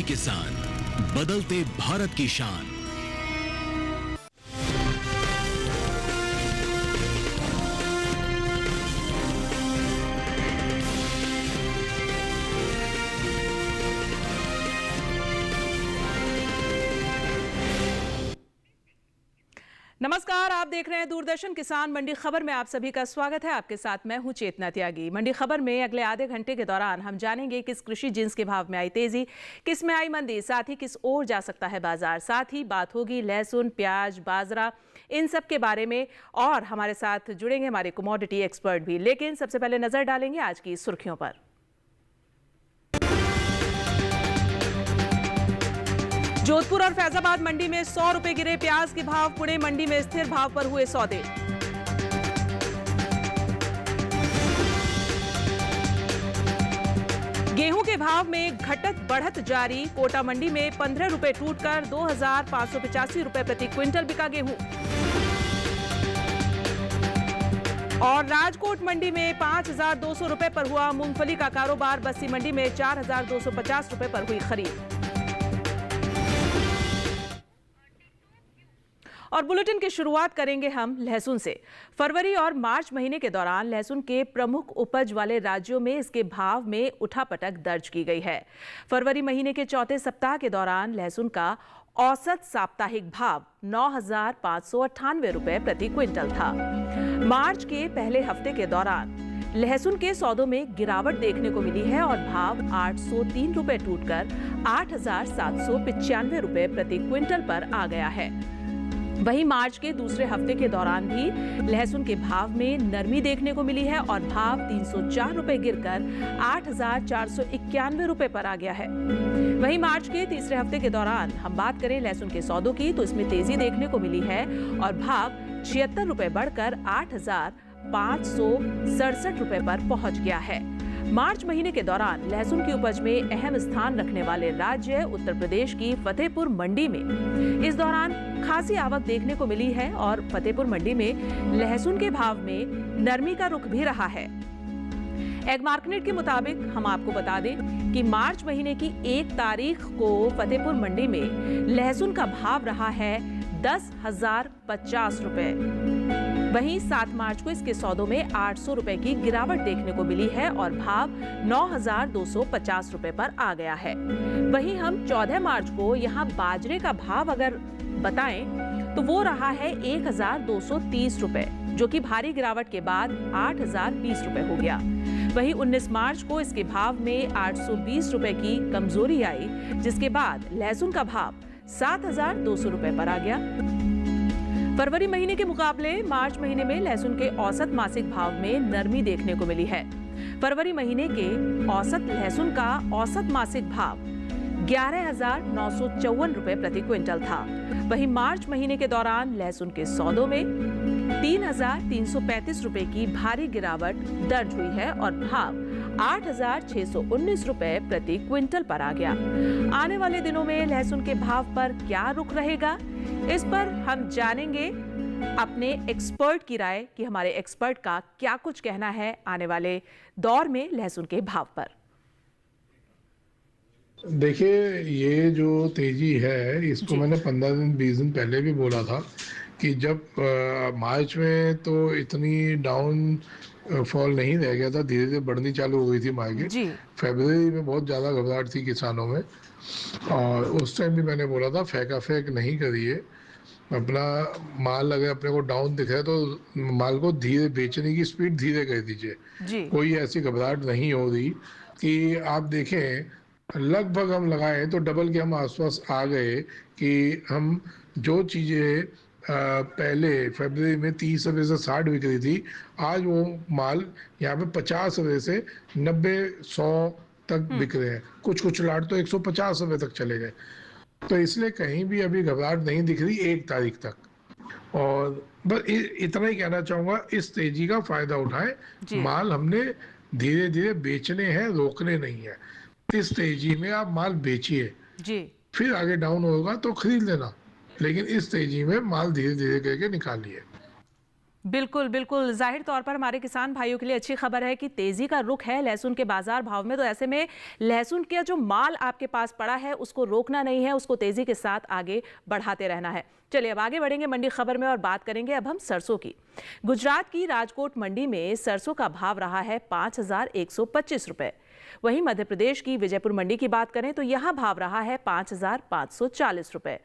मंडी किसान, बदलते भारत की शान। नमस्कार, आप देख रहे हैं दूरदर्शन किसान मंडी खबर में आप सभी का स्वागत है। आपके साथ मैं हूं चेतना त्यागी। मंडी खबर में अगले आधे घंटे के दौरान हम जानेंगे किस कृषि जिन्स के भाव में आई तेजी, किस में आई मंदी, साथ ही किस ओर जा सकता है बाजार। साथ ही बात होगी लहसुन, प्याज, बाजरा, इन सब के बारे में, और हमारे साथ जुड़ेंगे हमारे कमोडिटी एक्सपर्ट भी। लेकिन सबसे पहले नजर डालेंगे आज की सुर्खियों पर। जोधपुर और फैजाबाद मंडी में 100 रुपए गिरे प्याज के भाव। पुणे मंडी में स्थिर भाव पर हुए सौदे। गेहूं के भाव में घटत बढ़त जारी। कोटा मंडी में 15 रुपए टूटकर 2,585 रुपए प्रति क्विंटल बिका गेहूं। और राजकोट मंडी में 5,200 रुपए पर हुआ मूंगफली का कारोबार। बस्सी मंडी में 4,250 रुपए पर हुई खरीद। और बुलेटिन की शुरुआत करेंगे हम लहसुन से। फरवरी और मार्च महीने के दौरान लहसुन के प्रमुख उपज वाले राज्यों में इसके भाव में उठापटक दर्ज की गई है। फरवरी महीने के चौथे सप्ताह के दौरान लहसुन का औसत साप्ताहिक भाव 9,598 रुपए प्रति क्विंटल था। मार्च के पहले हफ्ते के दौरान लहसुन के सौदों में गिरावट देखने को मिली है और भाव 803 रुपए टूटकर 8,795 रुपए प्रति क्विंटल पर आ गया है। वहीं मार्च के दूसरे हफ्ते के दौरान भी लहसुन के भाव में नरमी देखने को मिली है और भाव 304 रुपए गिरकर 8,491 रुपए पर आ गया है। वहीं मार्च के तीसरे हफ्ते के दौरान हम बात करें लहसुन के सौदों की, तो इसमें तेजी देखने को मिली है और भाव 76 रुपए बढ़कर 8,567 रुपए पर पहुंच गया है। मार्च महीने के दौरान लहसुन की उपज में अहम स्थान रखने वाले राज्य उत्तर प्रदेश की फतेहपुर मंडी में इस दौरान खासी आवक देखने को मिली है और फतेहपुर मंडी में लहसुन के भाव में नरमी का रुख भी रहा है। एग मार्केट के मुताबिक हम आपको बता दें कि मार्च महीने की 1 तारीख को फतेहपुर मंडी में लहसुन का भाव रहा है 10,050 रुपए। वहीं 7 मार्च को इसके सौदों में 800 रुपए की गिरावट देखने को मिली है और भाव 9,250 रुपए पर आ गया है। वहीं हम 14 मार्च को यहां बाजरे का भाव अगर बताएं तो वो रहा है 1,230 रुपए, जो कि भारी गिरावट के बाद 8,020 रुपए हो गया। वहीं 19 मार्च को इसके भाव में 820 रुपए की कमजोरी आई, जिसके बाद लहसुन का भाव 7,200 रुपए पर आ गया। फरवरी महीने के मुकाबले मार्च महीने में लहसुन के औसत मासिक भाव में नरमी देखने को मिली है। फरवरी महीने के औसत लहसुन का औसत मासिक भाव 11,954 रुपए प्रति क्विंटल था। वहीं मार्च महीने के दौरान लहसुन के सौदों में 3,335 रुपए की भारी गिरावट दर्ज हुई है और भाव 8,619 रुपए प्रति क्विंटल पर आ गया। आने वाले दिनों में लहसुन के भाव पर क्या रुख रहेगा, इस पर हम जानेंगे अपने एक्सपर्ट की राय कि हमारे एक्सपर्ट का क्या कुछ कहना है आने वाले दौर में लहसुन के भाव पर। देखिए, ये जो तेजी है इसको मैंने 15 दिन 20 दिन पहले भी बोला था कि जब मार्च में तो इतनी डाउन फॉल नहीं रह गया था, धीरे धीरे बढ़नी चालू हो गई थी मार्केट। फरवरी में बहुत ज़्यादा घबराहट थी किसानों में और उस टाइम भी मैंने बोला था फेंका फेंक नहीं करिए, अपना माल अगर अपने को डाउन दिख रहा है तो माल को धीरे बेचने की स्पीड धीरे कर दीजिए। कोई ऐसी घबराहट नहीं हो रही कि आप देखें लगभग हम लगाए तो डबल के हम आसपास आ गए कि हम जो चीज़ें पहले फरवरी में 30 रुपये से 60 बिक रही थी, आज वो माल यहाँ पे 50 रुपये से 90-100 तक बिक रहे हैं। कुछ लाट तो 150 रुपये तक चले गए। तो इसलिए कहीं भी अभी घबराहट नहीं दिख रही 1 तारीख तक। और बस इतना ही कहना चाहूँगा, इस तेजी का फायदा उठाएं। माल हमने धीरे धीरे बेचने हैं, रोकने नहीं है। इस तेजी में आप माल बेचिए, फिर आगे डाउन होगा तो खरीद लेना, लेकिन इस तेजी में माल धीरे धीरे करके निकालिए। बिल्कुल बिल्कुल, जाहिर तौर पर हमारे किसान भाइयों के लिए अच्छी खबर है कि तेजी का रुख है लहसुन के बाजार भाव में। तो ऐसे में लहसुन का जो माल आपके पास पड़ा है उसको रोकना नहीं है, उसको तेजी के साथ आगे बढ़ाते रहना है। चलिए अब आगे बढ़ेंगे मंडी खबर में और बात करेंगे अब हम सरसों की। गुजरात की राजकोट मंडी में सरसों का भाव रहा है 5,125 रुपए। वहीं मध्य प्रदेश की विजयपुर मंडी की बात करें तो यहाँ भाव रहा है 5,540 रुपए।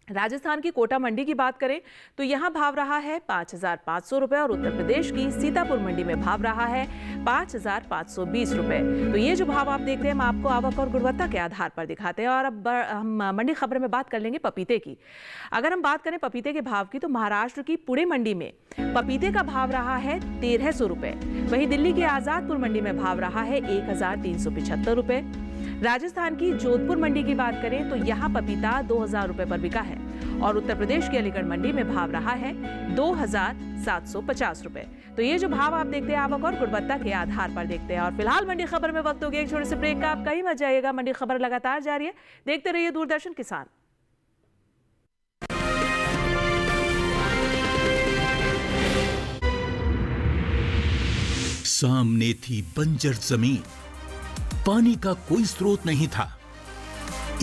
राजस्थान की कोटा मंडी की बात करें तो यहां भाव रहा है 5,500 रुपए और उत्तर प्रदेश की सीतापुर मंडी में भाव रहा है 5,520 रुपए। तो ये जो भाव आप देख रहे हैं हम आपको आवक और गुणवत्ता के आधार पर दिखाते हैं। और अब हम मंडी खबर में बात कर लेंगे पपीते की। अगर हम बात करें पपीते के भाव की तो महाराष्ट्र की पुणे मंडी में पपीते का भाव रहा है 1,300 रुपए। वहीं दिल्ली की आजादपुर मंडी में भाव रहा है 1,375 रुपए। राजस्थान की जोधपुर मंडी की बात करें तो यहाँ पपीता 2,000 रुपए पर बिका है और उत्तर प्रदेश की अलीगढ़ मंडी में भाव रहा है 2,750 रुपए। तो ये जो भाव आप देखते हैं आवक और गुणवत्ता के आधार पर देखते हैं। और फिलहाल मंडी खबर में वक्त हो गया एक छोटे से ब्रेक का। आप कहीं मत जाइएगा, मंडी खबर लगातार जारी है, देखते रहिए दूरदर्शन किसान। सामने थी बंजर जमीन, पानी का कोई स्रोत नहीं था।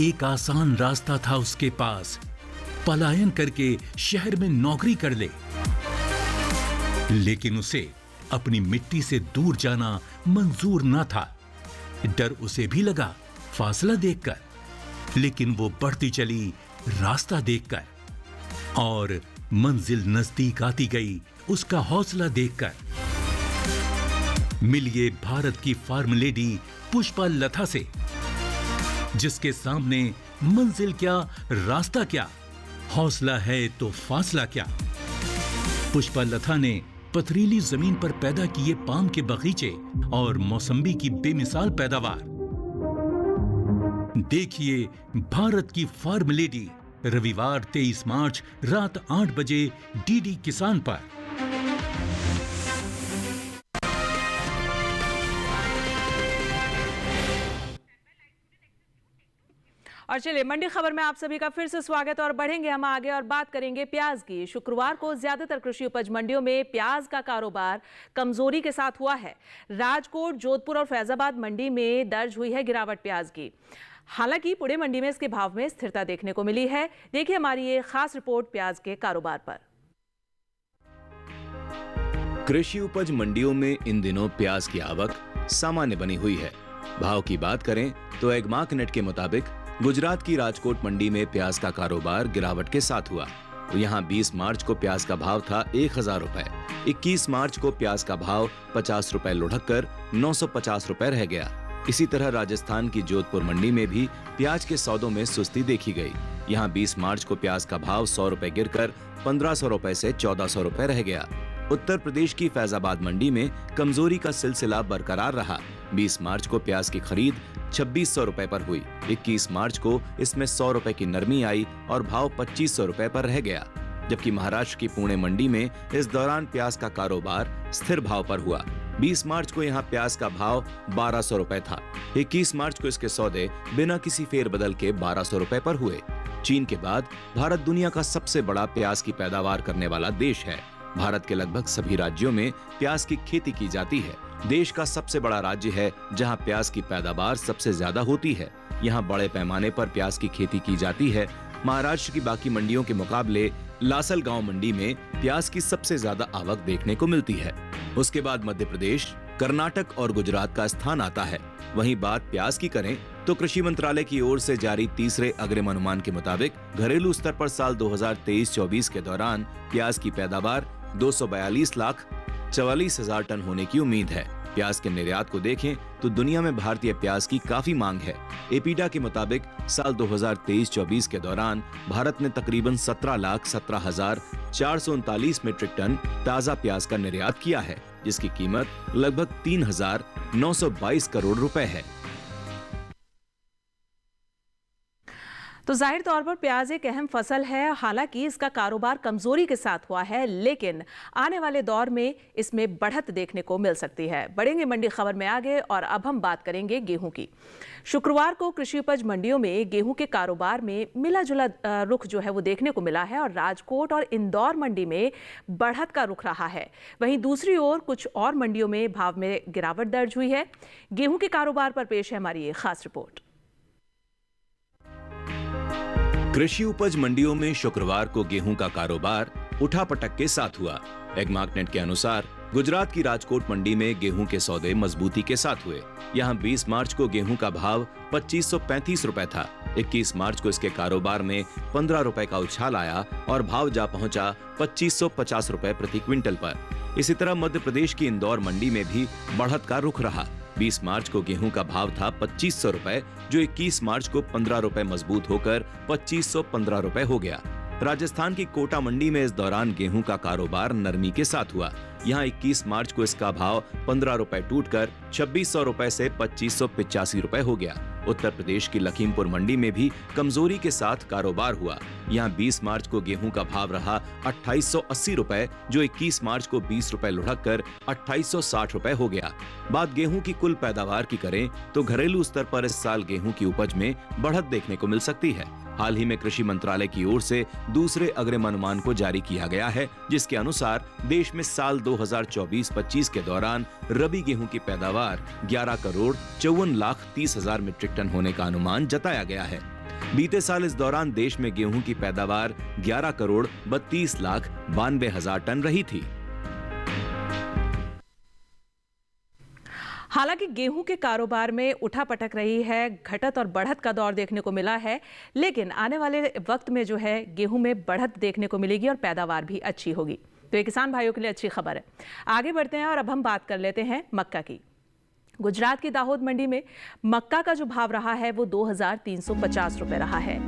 एक आसान रास्ता था उसके पास, पलायन करके शहर में नौकरी कर ले। लेकिन उसे अपनी मिट्टी से दूर जाना मंजूर न था। डर उसे भी लगा फासला देखकर, लेकिन वो बढ़ती चली रास्ता देखकर और मंजिल नजदीक आती गई उसका हौसला देखकर। मिलिए भारत की फार्म लेडी पुष्पा लता से, जिसके सामने मंजिल क्या रास्ता क्या, हौसला है तो फासला क्या। पुष्पा लता ने पथरीली जमीन पर पैदा किए पाम के बगीचे और मौसम्बी की बेमिसाल पैदावार। देखिए भारत की फार्म लेडी रविवार 23 मार्च रात 8 बजे डीडी किसान पर। और चलिए मंडी खबर में आप सभी का फिर से स्वागत है और बढ़ेंगे हम आगे और बात करेंगे प्याज की। शुक्रवार को ज्यादातर कृषि उपज मंडियों में प्याज का कारोबार कमजोरी के साथ हुआ है। राजकोट, जोधपुर और फैजाबाद मंडी में दर्ज हुई है गिरावट प्याज की। हालांकि पुणे मंडी में इसके भाव में स्थिरता देखने को मिली है। देखिए हमारी ये खास रिपोर्ट प्याज के कारोबार पर। कृषि उपज मंडियों में इन दिनों प्याज की आवक सामान्य बनी हुई है। भाव की बात करें तो एग्मार्कनेट के मुताबिक गुजरात की राजकोट मंडी में प्याज का कारोबार गिरावट के साथ हुआ। यहाँ 20 मार्च को प्याज का भाव था 1,000 रुपए। 21 मार्च को प्याज का भाव 50 रुपए लुढ़क कर 950 रुपए रह गया। इसी तरह राजस्थान की जोधपुर मंडी में भी प्याज के सौदों में सुस्ती देखी गई। यहाँ 20 मार्च को प्याज का भाव 100 रुपए गिरकर 1,500 रुपए से 1,400 रुपए रह गया। उत्तर प्रदेश की फैजाबाद मंडी में कमजोरी का सिलसिला बरकरार रहा। 20 मार्च को प्याज की खरीद 2,600 रुपए पर हुई। 21 मार्च को इसमें 100 रुपए की नरमी आई और भाव 2,500 रुपए पर रह गया। जबकि महाराष्ट्र की पुणे मंडी में इस दौरान प्याज का कारोबार स्थिर भाव पर हुआ। 20 मार्च को यहाँ प्याज का भाव 1,200 रुपए था। 21 मार्च को इसके सौदे बिना किसी फेरबदल के 1,200 रुपए पर हुए। चीन के बाद भारत दुनिया का सबसे बड़ा प्याज की पैदावार करने वाला देश है। भारत के लगभग सभी राज्यों में प्याज की खेती की जाती है। देश का सबसे बड़ा राज्य है जहां प्याज की पैदावार सबसे ज्यादा होती है। यहां बड़े पैमाने पर प्याज की खेती की जाती है। महाराष्ट्र की बाकी मंडियों के मुकाबले लासलगांव मंडी में प्याज की सबसे ज्यादा आवक देखने को मिलती है। उसके बाद मध्य प्रदेश, कर्नाटक और गुजरात का स्थान आता है। वहीं बात प्याज की करें तो कृषि मंत्रालय की ओर से जारी तीसरे अग्रिम अनुमान के मुताबिक घरेलू स्तर पर साल 2023-24 के दौरान प्याज की पैदावार 242,44,000 टन होने की उम्मीद है। प्याज के निर्यात को देखें तो दुनिया में भारतीय प्याज की काफी मांग है। एपीडा के मुताबिक साल 2023-24 के दौरान भारत ने तकरीबन 17,17,439 मीट्रिक टन ताजा प्याज का निर्यात किया है, जिसकी कीमत लगभग 3,922 करोड़ रुपए है। तो जाहिर तौर पर प्याज एक अहम फसल है, हालांकि इसका कारोबार कमजोरी के साथ हुआ है, लेकिन आने वाले दौर में इसमें बढ़त देखने को मिल सकती है। बढ़ेंगे मंडी खबर में आगे और अब हम बात करेंगे गेहूं की। शुक्रवार को कृषि उपज मंडियों में गेहूं के कारोबार में मिला जुला रुख जो है वो देखने को मिला है और राजकोट और इंदौर मंडी में बढ़त का रुख रहा है। वहीं दूसरी ओर कुछ और मंडियों में भाव में गिरावट दर्ज हुई है। गेहूं के कारोबार पर पेश है हमारी ये खास रिपोर्ट। कृषि उपज मंडियों में शुक्रवार को गेहूं का कारोबार उठापटक के साथ हुआ। एगमार्कनेट के अनुसार गुजरात की राजकोट मंडी में गेहूं के सौदे मजबूती के साथ हुए। यहां 20 मार्च को गेहूं का भाव 2535 रुपए था। 21 मार्च को इसके कारोबार में 15 रुपए का उछाल आया और भाव जा पहुंचा 2550 रुपए प्रति क्विंटल पर। इसी तरह मध्य प्रदेश की इंदौर मंडी में भी बढ़त का रुख रहा। 20 मार्च को गेहूं का भाव था 2500 रुपए, जो 21 मार्च को 15 रुपए मजबूत होकर 2515 रुपए हो गया। राजस्थान की कोटा मंडी में इस दौरान गेहूं का कारोबार नरमी के साथ हुआ। यहां 21 मार्च को इसका भाव 15 रुपए टूटकर 2600 रुपए से 2585 रुपए हो गया। उत्तर प्रदेश की लखीमपुर मंडी में भी कमजोरी के साथ कारोबार हुआ। यहां 20 मार्च को गेहूं का भाव रहा 2880 रुपए, जो 21 मार्च को 20 रुपए लुढ़क कर 2860 रुपए हो गया। बात गेहूं की कुल पैदावार की करें तो घरेलू स्तर पर इस साल गेहूं की उपज में बढ़त देखने को मिल सकती है। हाल ही में कृषि मंत्रालय की ओर से दूसरे अग्रिम अनुमान को जारी किया गया है, जिसके अनुसार देश में साल 2024-25 के दौरान रबी गेहूं की पैदावार 11 करोड़ 54 लाख 30 हजार मीट्रिक टन होने का अनुमान जताया गया है। बीते साल इस दौरान देश में गेहूं की पैदावार 11 करोड़ 32 लाख 92 हजार टन रही थी। हालांकि गेहूं के कारोबार में उठापटक रही है, घटत और बढ़त का दौर देखने को मिला है, लेकिन आने वाले वक्त में जो है गेहूं में बढ़त देखने को मिलेगी और पैदावार भी अच्छी होगी। तो ये किसान भाइयों के लिए अच्छी खबर है। आगे बढ़ते हैं और अब हम बात कर लेते हैं मक्का की। गुजरात की दाहोद मंडी में मक्का का जो भाव रहा है वो 2350 रुपए रहा है।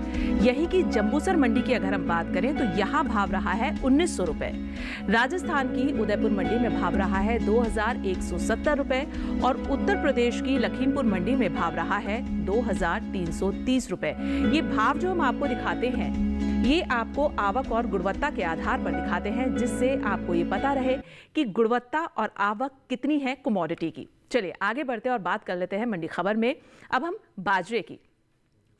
यही की जंबूसर मंडी की अगर हम बात करें तो यहाँ भाव रहा है 1900 रुपए। राजस्थान की उदयपुर मंडी में भाव रहा है 2170 रुपए और उत्तर प्रदेश की लखीमपुर मंडी में भाव रहा है 2330 रुपए। ये भाव जो हम आपको दिखाते हैं, ये आपको आवक और गुणवत्ता के आधार पर दिखाते हैं, जिससे आपको ये पता रहे कि गुणवत्ता और आवक कितनी है कमोडिटी की। चलिए आगे बढ़ते हैं और बात कर लेते हैं मंडी खबर में। अब हम बाजरे की।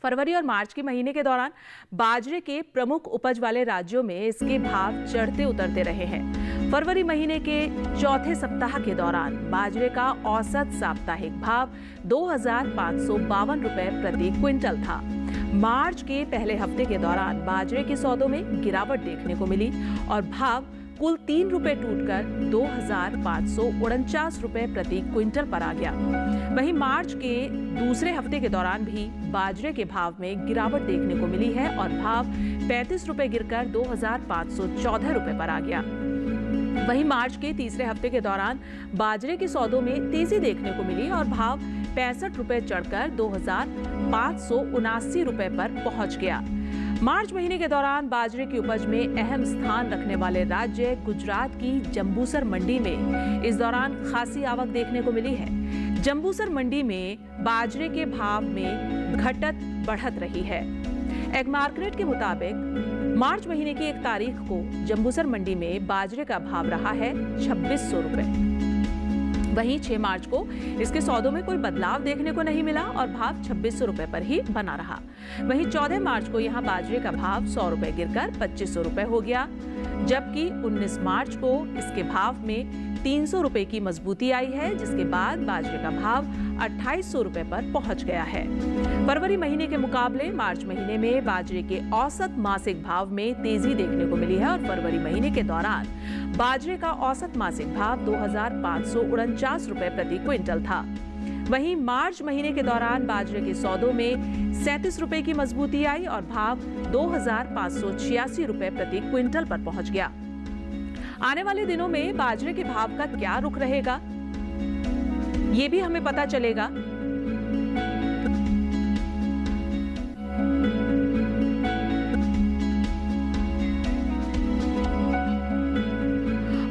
फरवरी और मार्च के महीने के दौरान बाजरे के प्रमुख उपज वाले राज्यों में इसके भाव चढ़ते उतरते रहे हैं। फरवरी महीने के चौथे सप्ताह के दौरान बाजरे का औसत साप्ताहिक भाव 2552 रुपए प्रति क्विंटल था। मार्च के पहले हफ्ते के दौरान बाजरे के सौदों में गिरावट देखने को मिली और भाव कुल 3 रुपए टूटकर 2549 रुपए प्रति क्विंटल पर आ गया। वहीं मार्च के दूसरे हफ्ते के दौरान भी बाजरे के भाव में गिरावट देखने को मिली है और भाव 35 रुपए गिरकर 2514 रुपए पर आ गया। वहीं मार्च के तीसरे हफ्ते के दौरान बाजरे के सौदों में तेजी देखने को मिली और भाव 65 रुपए चढ़कर 2579 रुपए पर पहुंच गया। मार्च महीने के दौरान बाजरे की उपज में अहम स्थान रखने वाले राज्य गुजरात की जंबूसर मंडी में इस दौरान खासी आवक देखने को मिली है। जंबूसर मंडी में बाजरे के भाव में घटत बढ़त रही है। एगमार्कनेट के मुताबिक मार्च महीने की 1 तारीख को जंबूसर मंडी में बाजरे का भाव रहा है 2600 रुपए। वहीं 6 मार्च को इसके सौदों में कोई बदलाव देखने को नहीं मिला और भाव 2600 रुपए पर ही बना रहा। वहीं 14 मार्च को यहां बाजरे का भाव 100 रुपए गिरकर 2500 रुपए हो गया, जबकि 19 मार्च को इसके भाव में 300 रुपए की मजबूती आई है, जिसके बाद बाजरे का भाव 2800 रुपए पर पहुंच गया है। फरवरी महीने के मुकाबले मार्च महीने में बाजरे के औसत मासिक भाव में तेजी देखने को मिली है और फरवरी महीने के दौरान बाजरे का औसत मासिक भाव 2549 रुपए प्रति क्विंटल था। वहीं मार्च महीने के दौरान बाजरे के सौदों में 37 रुपए की मजबूती आई और भाव 2586 रुपए प्रति क्विंटल पर पहुंच गया। आने वाले दिनों में बाजरे के भाव का क्या रुख रहेगा, ये भी हमें पता चलेगा।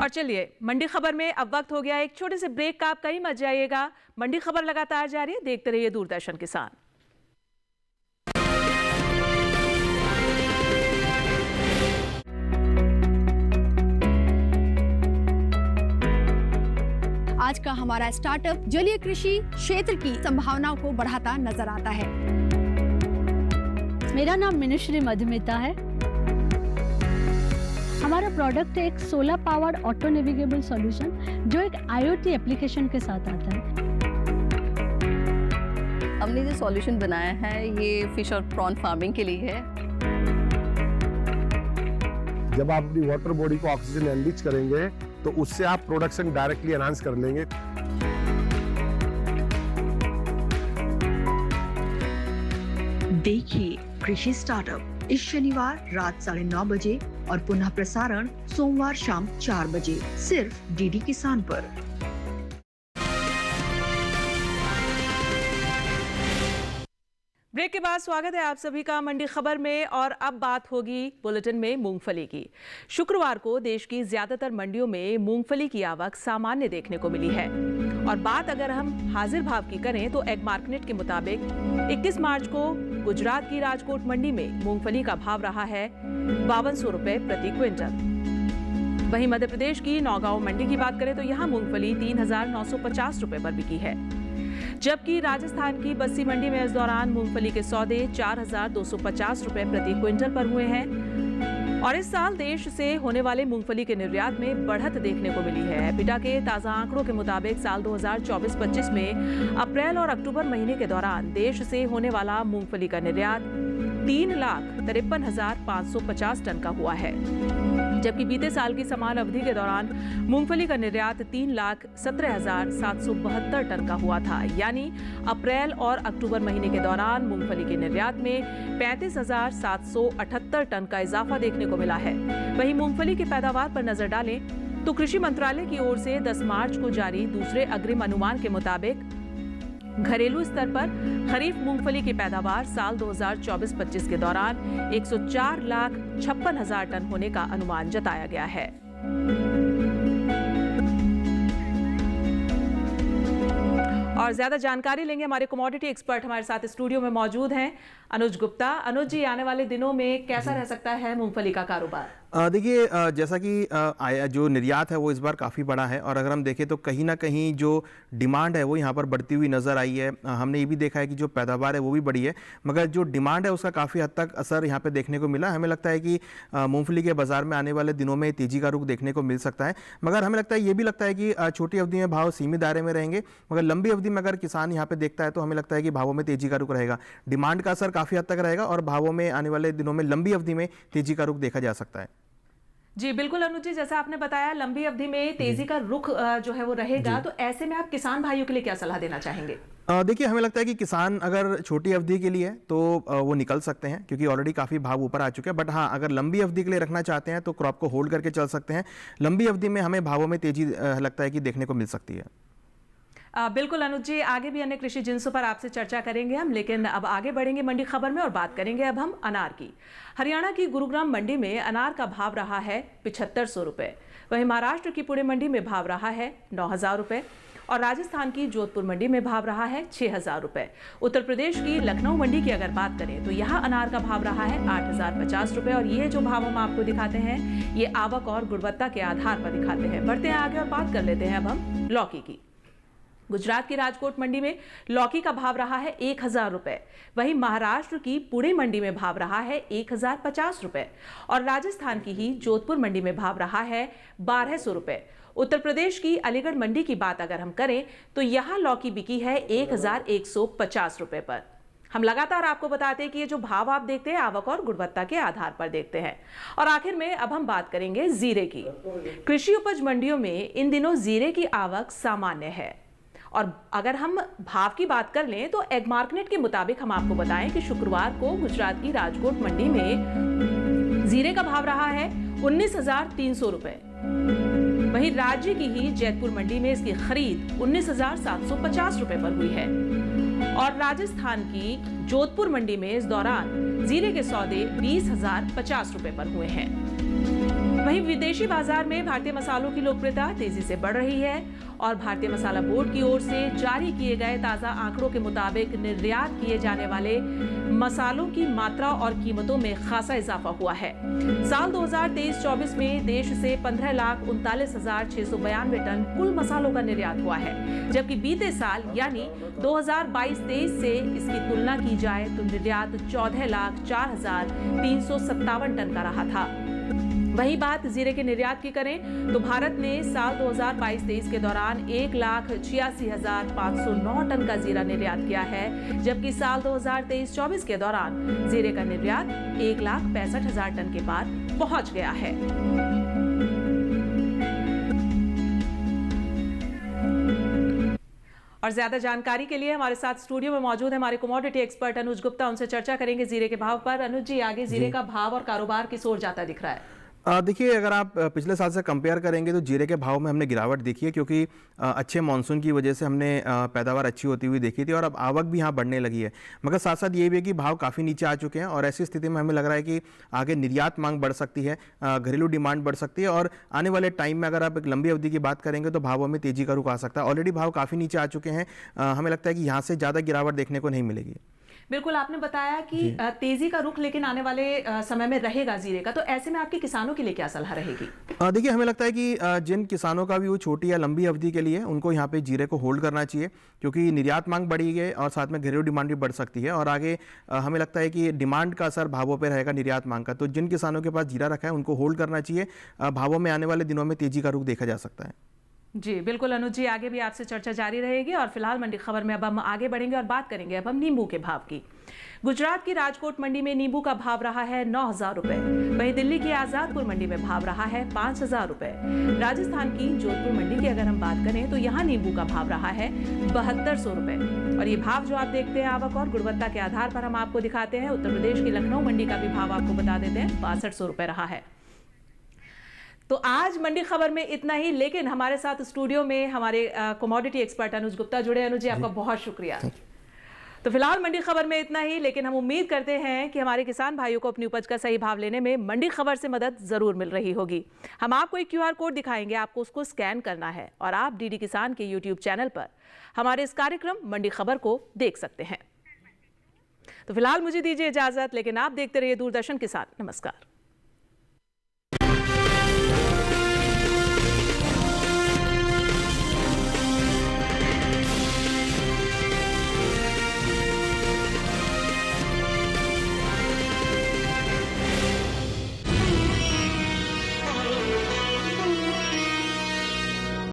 और चलिए मंडी खबर में अब वक्त हो गया एक छोटे से ब्रेक का। आप कहीं मत जाइएगा, मंडी खबर लगातार जारी है, देखते रहिए दूरदर्शन किसान। आज का हमारा स्टार्टअप जलीय कृषि क्षेत्र की संभावनाओं को बढ़ाता नजर आता है। मेरा नाम मिनुश्री मधुमिता है। हमारा प्रोडक्ट है एक solar powered auto navigable solution जो एक IoT एप्लीकेशन के साथ आता है। हमने जो सॉल्यूशन बनाया है ये फिश और प्रॉन फार्मिंग के लिए है। जब आप अपनी वाटर बॉडी को ऑक्सीजन एनरिच करेंगे तो उससे आप प्रोडक्शन डायरेक्टली एनहांस कर लेंगे। देखिए कृषि स्टार्टअप इस शनिवार रात 9:30 बजे और पुनः प्रसारण सोमवार शाम 4 बजे सिर्फ डीडी किसान पर। ब्रेक के बाद स्वागत है आप सभी का मंडी खबर में। और अब बात होगी बुलेटिन में मूंगफली की। शुक्रवार को देश की ज्यादातर मंडियों में मूंगफली की आवक सामान्य देखने को मिली है। और बात अगर हम हाजिर भाव की करें तो एग मार्केट के मुताबिक 21 मार्च को गुजरात की राजकोट मंडी में मूंगफली का भाव रहा है 5200 रुपए प्रति क्विंटल। वहीं मध्य प्रदेश की नौगांव मंडी की बात करें तो यहाँ मूंगफली 3950 रुपए पर बिकी है। जबकि राजस्थान की बस्सी मंडी में इस दौरान मूंगफली के सौदे 4250 रुपए प्रति क्विंटल पर हुए हैं। और इस साल देश से होने वाले मूंगफली के निर्यात में बढ़त देखने को मिली है। पिटा के ताजा आंकड़ों के मुताबिक साल 2024-25 में अप्रैल और अक्टूबर महीने के दौरान देश से होने वाला मूंगफली का निर्यात 3,53,550 टन का हुआ है। जबकि बीते साल की समान अवधि के दौरान मूंगफली का निर्यात 3,17,772 टन का हुआ था। यानी अप्रैल और अक्टूबर महीने के दौरान मूंगफली के निर्यात में 35,778 टन का इजाफा देखने को मिला है। वहीं मूंगफली की पैदावार पर नजर डालें तो कृषि मंत्रालय की ओर से 10 मार्च को जारी दूसरे अग्रिम अनुमान के मुताबिक घरेलू स्तर पर खरीफ मूंगफली की पैदावार साल 2024-25 के दौरान 104,56,000 टन होने का अनुमान जताया गया है। और ज्यादा जानकारी लेंगे हमारे कमोडिटी एक्सपर्ट हमारे साथ स्टूडियो में मौजूद हैं अनुज गुप्ता। अनुज जी, आने वाले दिनों में कैसा रह सकता है मूंगफली का कारोबार? देखिए, जैसा कि जो निर्यात है वो इस बार काफ़ी बड़ा है और अगर हम देखें तो कहीं ना कहीं जो डिमांड है वो यहाँ पर बढ़ती हुई नज़र आई है। हमने ये भी देखा है कि जो पैदावार है वो भी बढ़ी है, मगर जो डिमांड है उसका काफ़ी हद तक असर यहाँ पे देखने को मिला। हमें लगता है कि मूंगफली के बाज़ार में आने वाले दिनों में तेज़ी का रुख देखने को मिल सकता है, मगर हमें लगता है ये भी लगता है कि छोटी अवधि में भाव सीमित दायरे में रहेंगे, मगर लंबी अवधि में अगर किसान यहाँ पर देखता है तो हमें लगता है कि भावों में तेज़ी का रुख रहेगा। डिमांड का असर काफ़ी हद तक रहेगा और भावों में आने वाले दिनों में लंबी अवधि में तेज़ी का रुख देखा जा सकता है। जी बिल्कुल अनुज जी, जैसा आपने बताया लंबी अवधि में तेजी का रुख जो है वो रहेगा, तो ऐसे में आप किसान भाइयों के लिए क्या सलाह देना चाहेंगे? देखिए, हमें लगता है कि किसान अगर छोटी अवधि के लिए तो वो निकल सकते हैं क्योंकि ऑलरेडी काफ़ी भाव ऊपर आ चुके हैं, बट हाँ, अगर लंबी अवधि के लिए रखना चाहते हैं तो क्रॉप को होल्ड करके चल सकते हैं। लंबी अवधि में हमें भावों में तेजी लगता है कि देखने को मिल सकती है। बिल्कुल अनुज जी, आगे भी अन्य कृषि जिन्सों पर आपसे चर्चा करेंगे हम, लेकिन अब आगे बढ़ेंगे मंडी खबर में और बात करेंगे अब हम अनार की। हरियाणा की गुरुग्राम मंडी में अनार का भाव रहा है 7500 रुपए। वहीं महाराष्ट्र की पुणे मंडी में भाव रहा है 9000 रुपए और राजस्थान की जोधपुर मंडी में भाव रहा है 6000 रुपए। उत्तर प्रदेश की लखनऊ मंडी की अगर बात करें तो यहाँ अनार का भाव रहा है 8050 रुपए। और ये जो भाव हम आपको दिखाते हैं ये आवक और गुणवत्ता के आधार पर दिखाते हैं। बढ़ते हैं आगे और बात कर लेते हैं अब हम लौकी की। गुजरात की राजकोट मंडी में लौकी का भाव रहा है 1000 रुपए। वहीं महाराष्ट्र की पुणे मंडी में भाव रहा है 1050 रुपए और राजस्थान की ही जोधपुर मंडी में भाव रहा है 1200 रुपए। उत्तर प्रदेश की अलीगढ़ मंडी की बात अगर हम करें तो यहां लौकी बिकी है 1150 रुपए पर। हम लगातार आपको बताते हैं कि ये जो भाव आप देखते हैं आवक और गुणवत्ता के आधार पर देखते हैं। और आखिर में अब हम बात करेंगे जीरे की। कृषि उपज मंडियों में इन दिनों जीरे की आवक सामान्य है। और अगर हम भाव की बात कर लें तो एग मार्केट के मुताबिक हम आपको बताएं कि शुक्रवार को गुजरात की राजकोट मंडी में जीरे का भाव रहा है 19,300 रुपए। वहीं राज्य की ही जैतपुर मंडी में इसकी खरीद 19,750 रुपए पर हुई है और राजस्थान की जोधपुर मंडी में इस दौरान जीरे के सौदे 20,050 रुपए पर हुए हैं। वहीं विदेशी बाजार में भारतीय मसालों की लोकप्रियता तेजी से बढ़ रही है और भारतीय मसाला बोर्ड की ओर से जारी किए गए ताजा आंकड़ों के मुताबिक निर्यात किए जाने वाले मसालों की मात्रा और कीमतों में खासा इजाफा हुआ है। साल 2023-24 में देश से 15,39,692 टन कुल मसालों का निर्यात हुआ है, जबकि बीते साल यानी 2022-23 से इसकी तुलना की जाए तो निर्यात 14,04,357 टन का रहा था। वही बात जीरे के निर्यात की करें तो भारत ने साल 2022-23 के दौरान 1,86,509 टन का जीरा निर्यात किया है, जबकि साल 2023-24 के दौरान जीरे का निर्यात 1,65,000 टन के पार पहुंच गया है। और ज्यादा जानकारी के लिए हमारे साथ स्टूडियो में मौजूद है हमारे कमोडिटी एक्सपर्ट अनुज गुप्ता। उनसे चर्चा करेंगे जीरे के भाव पर। अनुज जी, आगे जीरे का भाव और कारोबार किस ओर जाता दिख रहा है? देखिए, अगर आप पिछले साल से कंपेयर करेंगे तो जीरे के भाव में हमने गिरावट देखी है, क्योंकि अच्छे मानसून की वजह से हमने पैदावार अच्छी होती हुई देखी थी और अब आवक भी यहाँ बढ़ने लगी है। मगर साथ साथ ये भी है कि भाव काफ़ी नीचे आ चुके हैं और ऐसी स्थिति में हमें लग रहा है कि आगे निर्यात मांग बढ़ सकती है, घरेलू डिमांड बढ़ सकती है और आने वाले टाइम में अगर आप एक लंबी अवधि की बात करेंगे तो भावों में तेजी का रुख आ सकता है। ऑलरेडी भाव काफ़ी नीचे आ चुके हैं, हमें लगता है कि यहाँ से ज़्यादा गिरावट देखने को नहीं मिलेगी। बिल्कुल, आपने बताया कि तेजी का रुख लेकिन आने वाले समय में रहेगा जीरे का, तो ऐसे में आपके किसानों के लिए क्या सलाह रहेगी? देखिए, हमें लगता है कि जिन किसानों का भी वो छोटी या लंबी अवधि के लिए उनको यहाँ पे जीरे को होल्ड करना चाहिए, क्योंकि निर्यात मांग बढ़ी है और साथ में घरेलू डिमांड भी बढ़ सकती है और आगे हमें लगता है कि डिमांड का असर भावों पर रहेगा निर्यात मांग का। तो जिन किसानों के पास जीरा रखा है उनको होल्ड करना चाहिए, भावों में आने वाले दिनों में तेजी का रुख देखा जा सकता है। जी बिल्कुल अनुज जी, आगे भी आपसे चर्चा जारी रहेगी और फिलहाल मंडी खबर में अब हम आगे बढ़ेंगे और बात करेंगे अब हम नींबू के भाव की। गुजरात की राजकोट मंडी में नींबू का भाव रहा है 9,000 रुपए। वहीं दिल्ली की आजादपुर मंडी में भाव रहा है 5,000 रुपए। राजस्थान की जोधपुर मंडी की अगर हम बात करें तो यहाँ नींबू का भाव रहा है 7200 रुपए। और ये भाव जो आप देखते हैं आवक और गुणवत्ता के आधार पर हम आपको दिखाते हैं। उत्तर प्रदेश की लखनऊ मंडी का भी भाव आपको बता देते हैं, 6200 रुपए रहा है। तो आज मंडी खबर में इतना ही, लेकिन हमारे साथ स्टूडियो में हमारे कमोडिटी एक्सपर्ट अनुज गुप्ता जुड़े। अनुज जी, आपका बहुत शुक्रिया। तो फिलहाल मंडी खबर में इतना ही, लेकिन हम उम्मीद करते हैं कि हमारे किसान भाइयों को अपनी उपज का सही भाव लेने में मंडी खबर से मदद जरूर मिल रही होगी। हम आपको एक QR कोड दिखाएंगे, आपको उसको स्कैन करना है और आप DD किसान के YouTube चैनल पर हमारे इस कार्यक्रम मंडी खबर को देख सकते हैं। तो फिलहाल मुझे दीजिए इजाजत, लेकिन आप देखते रहिए दूरदर्शन किसान। नमस्कार।